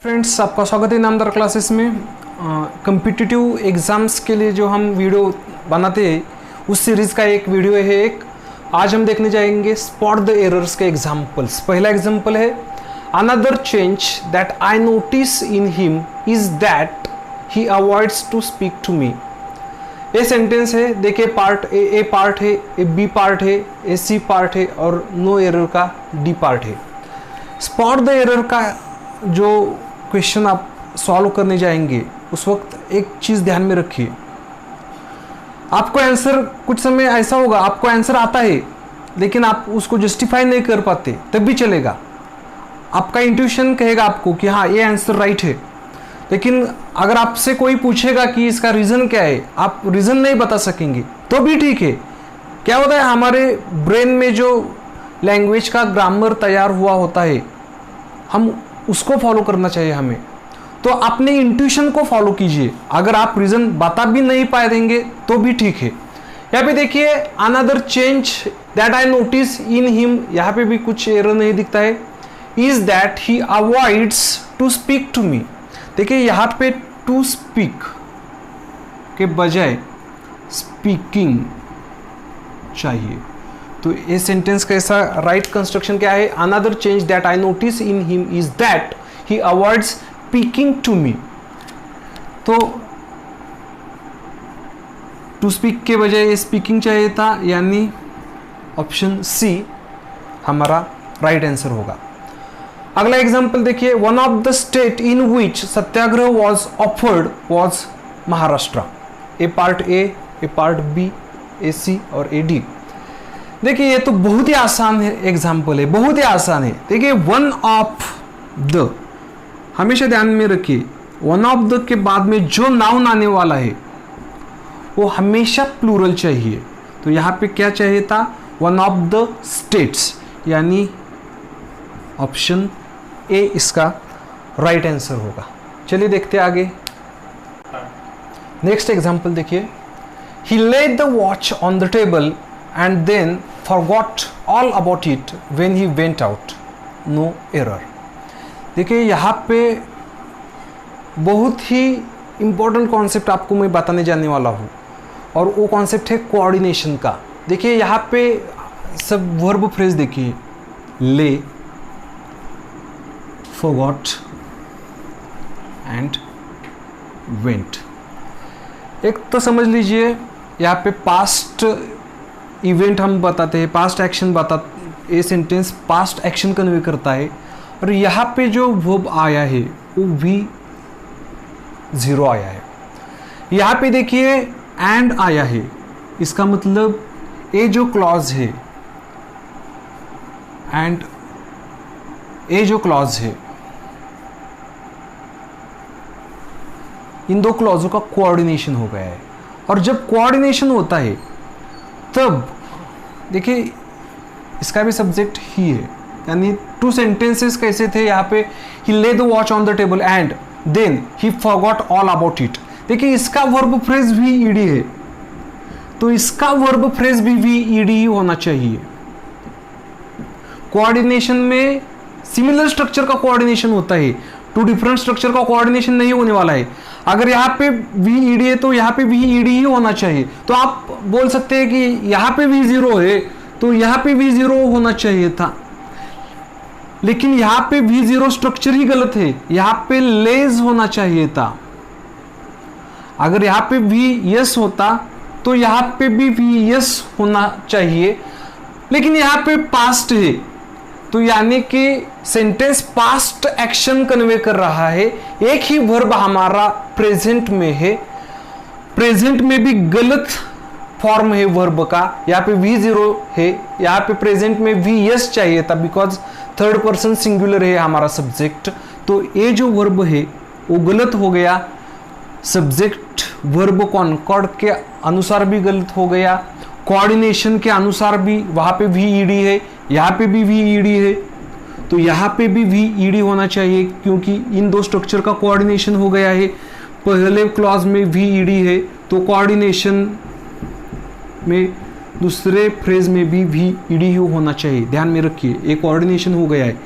Friends, आपका स्वागत है इनामदार क्लासेस में। कम्पिटिटिव एग्ज़ाम्स के लिए जो हम वीडियो बनाते हैं उस सीरीज़ का एक वीडियो है एक। आज हम देखने जाएंगे स्पॉट द एरर्स के एग्जाम्पल्स। पहला एग्जाम्पल है, another change that I notice in him is that he avoids to speak to me. ये सेंटेंस है, देखिए पार्ट ए पार्ट है, ए बी पार्ट है, ए सी पार्ट है और नो एरर का डी पार्ट है। स्पॉट द एरर का जो क्वेश्चन आप सॉल्व करने जाएंगे उस वक्त एक चीज़ ध्यान में रखिए, आपको आंसर कुछ समय ऐसा होगा, आपको आंसर आता है लेकिन आप उसको जस्टिफाई नहीं कर पाते, तब भी चलेगा। आपका इंट्यूशन कहेगा आपको कि हाँ ये आंसर राइट है, लेकिन अगर आपसे कोई पूछेगा कि इसका रीज़न क्या है, आप रीज़न नहीं बता सकेंगे तो भी ठीक है। क्या होता है, हमारे ब्रेन में जो लैंग्वेज का ग्रामर तैयार हुआ होता है, हम उसको फॉलो करना चाहिए हमें। तो अपने इंट्यूशन को फॉलो कीजिए, अगर आप रीज़न बता भी नहीं पाए देंगे तो भी ठीक है। यहाँ पे देखिए, another change that I notice in him, यहाँ पे भी कुछ एरर नहीं दिखता है, is that he avoids to speak to me. देखिए यहाँ पे टू स्पीक के बजाय स्पीकिंग चाहिए, तो ये सेंटेंस का ऐसा राइट कंस्ट्रक्शन क्या है, another change that I notice in him is that he avoids speaking to me. तो टू स्पीक के बजाय स्पीकिंग चाहिए था, यानी ऑप्शन सी हमारा राइट आंसर होगा। अगला एग्जाम्पल देखिए, one of the state in which satyagraha was offered was Maharashtra. A part A part B, A C और ए डी। देखिए ये तो बहुत ही आसान है एग्जाम्पल है, बहुत ही आसान है। देखिए वन ऑफ द, हमेशा ध्यान में रखिए, वन ऑफ द के बाद में जो नाउन आने वाला है वो हमेशा प्लूरल चाहिए। तो यहाँ पे क्या चाहिए था, वन ऑफ द स्टेट्स, यानी ऑप्शन ए इसका राइट आंसर होगा। चलिए देखते हैं आगे। नेक्स्ट एग्जाम्पल देखिए, he laid the watch on the table and then forgot all about it when he went out. No error. देखिए यहाँ पे बहुत ही इम्पोर्टेंट कॉन्सेप्ट आपको मैं बताने जाने वाला हूँ, और वो कॉन्सेप्ट है कोऑर्डिनेशन का। देखिए यहाँ पे सब वर्ब फ्रेज देखिए, ले, forgot and went। एक तो समझ लीजिए यहाँ पे पास्ट इवेंट हम बताते हैं, पास्ट एक्शन ये सेंटेंस पास्ट एक्शन कन्वे करता है, और यहाँ पे जो वर्ब आया है वो V0 आया है। यहाँ पे देखिए एंड आया है, इसका मतलब ये जो क्लॉज है एंड ये जो क्लॉज है, इन दो क्लॉजों का कोऑर्डिनेशन हो गया है। और जब कोऑर्डिनेशन होता है तब देखिए इसका भी सब्जेक्ट ही है, यानी टू सेंटेंसेस कैसे थे यहाँ पे, he lay the watch on the table and then he forgot all about it. देखिए इसका वर्ब फ्रेज भी ईडी है, तो इसका वर्ब फ्रेज भी ईडी ही होना चाहिए। कोऑर्डिनेशन में सिमिलर स्ट्रक्चर का कोऑर्डिनेशन होता है, टू डिफरेंट स्ट्रक्चर का कोऑर्डिनेशन नहीं होने वाला है। अगर यहाँ पे V है तो यहाँ पे V ही होना चाहिए। तो आप बोल सकते हैं कि यहाँ पे V0 है तो यहाँ पे V0 होना चाहिए था, लेकिन यहाँ पे V0 स्ट्रक्चर ही गलत है, यहाँ पे लेज होना चाहिए था। अगर यहाँ पे VS होता तो यहाँ पे भी VS होना चाहिए, लेकिन यहाँ पे पास्ट है, तो यानी कि सेंटेंस पास्ट एक्शन कन्वे कर रहा है। एक ही वर्ब हमारा प्रेजेंट में है, प्रेजेंट में भी गलत फॉर्म है वर्ब का, यहाँ पे V0 है, यहाँ पे प्रेजेंट में VS चाहिए था, बिकॉज थर्ड पर्सन सिंगुलर है हमारा सब्जेक्ट। तो ये जो वर्ब है वो गलत हो गया, सब्जेक्ट वर्ब कॉनकॉर्ड के अनुसार भी गलत हो गया, कोऑर्डिनेशन के अनुसार भी वहाँ पे VED है, यहाँ पे भी VED है, तो यहाँ पे भी VED होना चाहिए, क्योंकि इन दो स्ट्रक्चर का कोऑर्डिनेशन हो गया है। पहले क्लॉज में VED है तो कोऑर्डिनेशन में दूसरे फ्रेज में भी VED ही होना चाहिए। ध्यान में रखिए, एक कोऑर्डिनेशन हो गया है।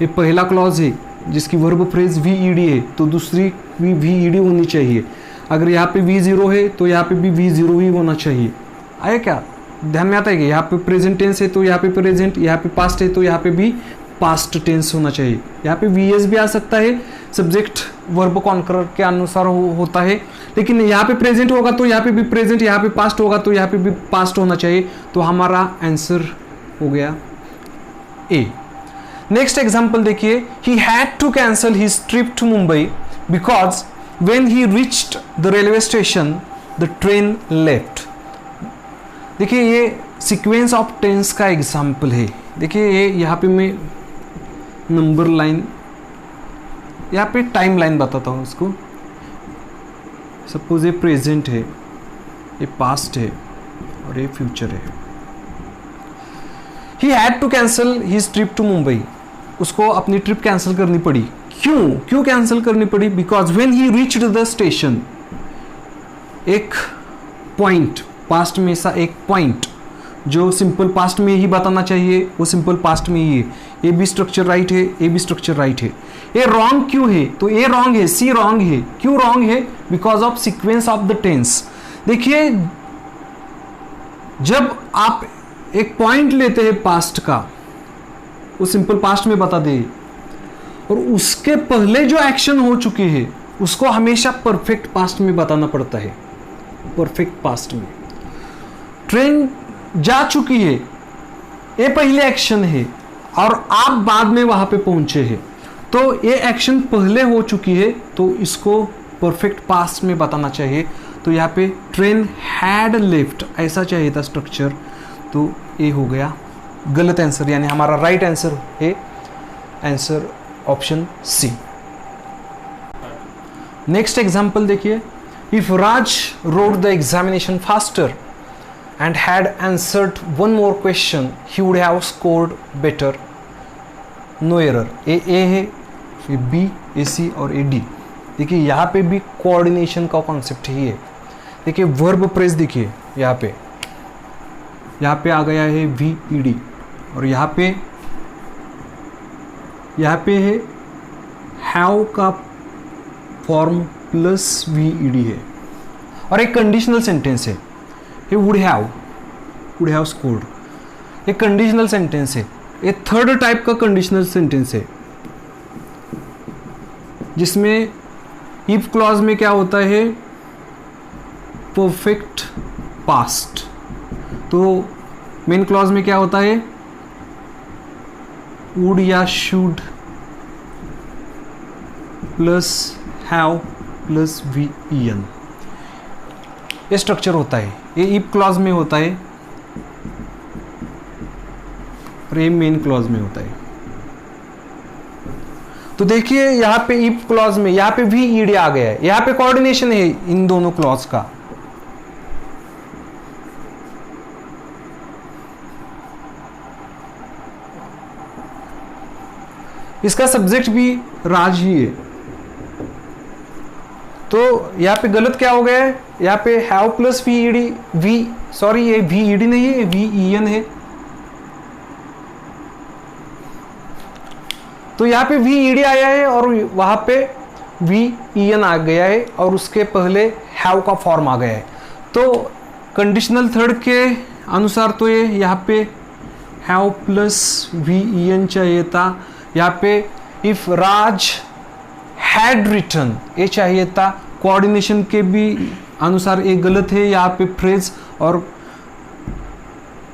ये पहला क्लॉज है जिसकी वर्ब फ्रेज VED है, तो दूसरी भी VED होनी चाहिए। अगर यहाँ पे V0 है तो यहाँ पे भी V0 ही होना चाहिए। आया क्या? ध्यान में आता है कि यहाँ पे प्रेजेंट टेंस है तो यहाँ पे प्रेजेंट, यहाँ पे पास्ट है तो यहाँ पे भी पास्ट टेंस होना चाहिए। यहाँ पे VS भी आ सकता है, सब्जेक्ट वर्ब कॉन्करर के अनुसार होता है, लेकिन यहाँ पे प्रेजेंट होगा तो यहाँ पे भी प्रेजेंट, यहाँ पे पास्ट होगा तो यहाँ पे भी पास्ट होना चाहिए। तो हमारा आंसर हो गया A। नेक्स्ट एग्जाम्पल देखिए, he had to cancel his trip to Mumbai because when he reached the railway station the train left. देखिए ये सीक्वेंस ऑफ टेंस का एग्जाम्पल है। देखिए ये यहाँ पे मैं नंबर लाइन, यहाँ पे टाइम लाइन बताता हूँ उसको। सपोज ये प्रेजेंट है, ये पास्ट है और ये फ्यूचर है। He had to cancel his trip to Mumbai, उसको अपनी ट्रिप कैंसिल करनी पड़ी। क्यों कैंसिल करनी पड़ी? Because when he reached the station, एक पॉइंट, पास्ट में सा एक पॉइंट जो सिंपल पास्ट में ही बताना चाहिए वो सिंपल पास्ट में ही है। ए भी स्ट्रक्चर राइट है, ए भी स्ट्रक्चर राइट है। ए रॉन्ग क्यों है? तो ए रॉन्ग है, सी रॉन्ग है। क्यों रॉन्ग है? Because of sequence of the tense. देखिए जब आप एक पॉइंट लेते हैं पास्ट का, वो सिंपल पास्ट में बता दे, और उसके पहले जो एक्शन हो चुके हैं उसको हमेशा परफेक्ट पास्ट में बताना पड़ता है। परफेक्ट पास्ट में ट्रेन जा चुकी है, ये पहले एक्शन है और आप बाद में वहां पे पहुंचे हैं, तो ये एक्शन पहले हो चुकी है, तो इसको परफेक्ट पास्ट में बताना चाहिए। तो यहाँ पे ट्रेन हैड लेफ्ट ऐसा चाहिए था स्ट्रक्चर, तो ये हो गया गलत आंसर, यानी हमारा राइट आंसर है answer option C. Next example देखिए, if Raj rode the examination faster and had answered one more question, he would have scored better. No error. A है, फिर B, AC और AD। देखिए यहाँ पे भी कोऑर्डिनेशन का कॉन्सेप्ट ही है। देखिए वर्ब प्रेस देखिए, यहाँ पे आ गया है VED, और यहाँ पे है हैव का फॉर्म प्लस VED है, और एक कंडीशनल सेंटेंस है, he would have scored। एक कंडीशनल सेंटेंस है, ये थर्ड टाइप का कंडीशनल सेंटेंस है, जिसमें इफ क्लॉज में क्या होता है? Perfect past. तो मेन क्लॉज में क्या होता है? वुड या should plus have plus VEN, ये स्ट्रक्चर होता है। ये इफ क्लॉज में होता है और ये मेन क्लॉज में होता है। तो देखिए यहाँ पे इफ क्लॉज में यहाँ पे VED आ गया है, यहाँ पे कोऑर्डिनेशन है इन दोनों क्लॉज का। इसका सब्जेक्ट भी राज ही है, तो यहाँ पे गलत क्या हो गया है? यहाँ पे हैव प्लस VED, ये VED नहीं है, VEN है। तो यहाँ पे VED आया है और वहां पे VEN आ गया है, और उसके पहले हैव का फॉर्म आ गया है। तो कंडीशनल थर्ड के अनुसार तो ये यहाँ पे हैव प्लस VEN चाहिए था। यहाँ पे इफ राज हैड रिटन ये चाहिए था। कोऑर्डिनेशन के भी अनुसार ये गलत है यहाँ पे फ्रेज, और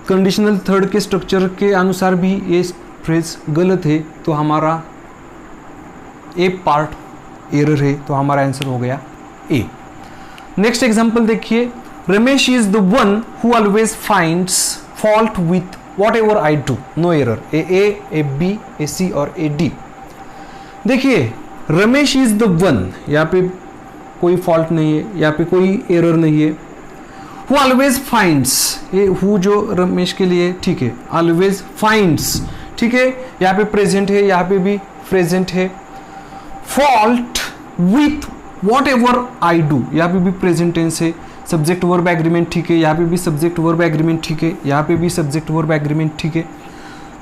कंडीशनल थर्ड के स्ट्रक्चर के अनुसार भी ये फ्रेज गलत है। तो हमारा ए पार्ट एरर है, तो हमारा आंसर हो गया ए। नेक्स्ट एग्जांपल देखिए, Ramesh is the one who always finds fault with whatever I do, no error. A B, A C और ए डी। देखिए रमेश इज द वन, यहाँ पे कोई फॉल्ट नहीं है, यहाँ पे कोई एरर नहीं है। हु ऑलवेज फाइंड्स, ये हु जो रमेश के लिए ठीक है, ऑलवेज फाइंड्स ठीक है, यहाँ पे प्रेजेंट है, यहाँ पे भी प्रेजेंट है। Fault with whatever I do, यहाँ पे भी प्रेजेंट टेंस है। सब्जेक्ट वर्ब एग्रीमेंट ठीक है, यहाँ पे भी सब्जेक्ट वर्ब एग्रीमेंट ठीक है, यहाँ पे भी सब्जेक्ट वर्ब एग्रीमेंट ठीक है।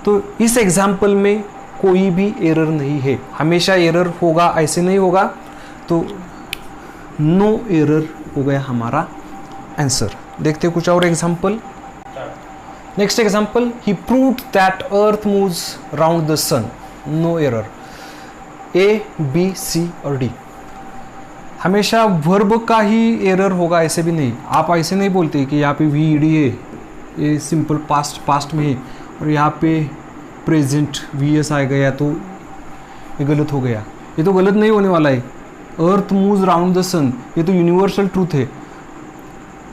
तो इस एग्जाम्पल में कोई भी एरर नहीं है, हमेशा एरर होगा ऐसे नहीं होगा, तो नो एरर हो गया हमारा आंसर। देखते हैं कुछ और example. Next example, he proved that earth moves round the sun, no error. A, B, C और डी। हमेशा वर्ब का ही एरर होगा ऐसे भी नहीं, आप ऐसे नहीं बोलते कि यहाँ पे वी डी है, ये सिंपल पास्ट में है, और यहाँ पे प्रेजेंट वी एस आ गया तो ये गलत हो गया। ये तो गलत नहीं होने वाला है। अर्थ मूव्स राउंड द सन, ये तो यूनिवर्सल ट्रूथ है,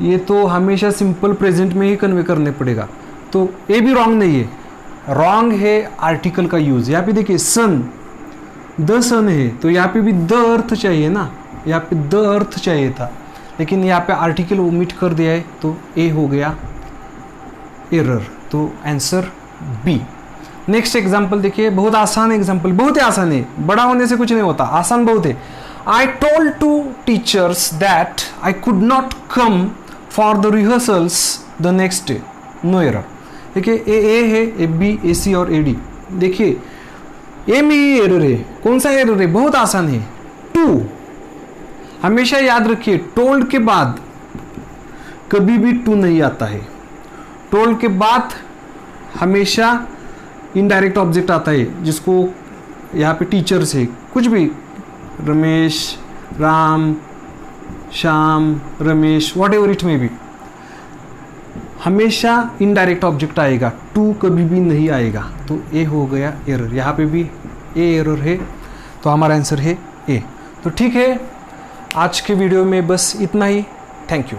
ये तो हमेशा सिंपल प्रेजेंट में ही कन्वे करने पड़ेगा, तो ये भी रॉन्ग नहीं है। रॉन्ग है आर्टिकल का यूज। यहाँ पे देखिए सन, द सन है, तो यहाँ पे भी द अर्थ चाहिए ना, यहाँ पे द अर्थ चाहिए था, लेकिन यहाँ पे आर्टिकल ओमिट कर दिया है, तो ए हो गया एरर, तो आंसर बी। नेक्स्ट एग्जाम्पल देखिए, बहुत आसान एग्जाम्पल, बहुत ही आसान है, बड़ा होने से कुछ नहीं होता, आसान बहुत है। I told to teachers that I could not come for the rehearsals the next day, no error. देखिए ए है, ए बी, ए सी और ए डी। देखिए ए में ही एरर है, कौन सा एरर है, बहुत आसान है, टू। हमेशा याद रखिए टोल्ड के बाद कभी भी टू नहीं आता है, टोल्ड के बाद हमेशा इनडायरेक्ट ऑब्जेक्ट आता है, जिसको यहाँ पे टीचर से कुछ भी, Ramesh, Ram, Shyam, Ramesh, what ever it में भी, हमेशा इनडायरेक्ट ऑब्जेक्ट आएगा, टू कभी भी नहीं आएगा, तो ए हो गया एरर। यहाँ पे भी ए एरर है, तो हमारा आंसर है ए। तो ठीक है, आज के वीडियो में बस इतना ही। Thank you.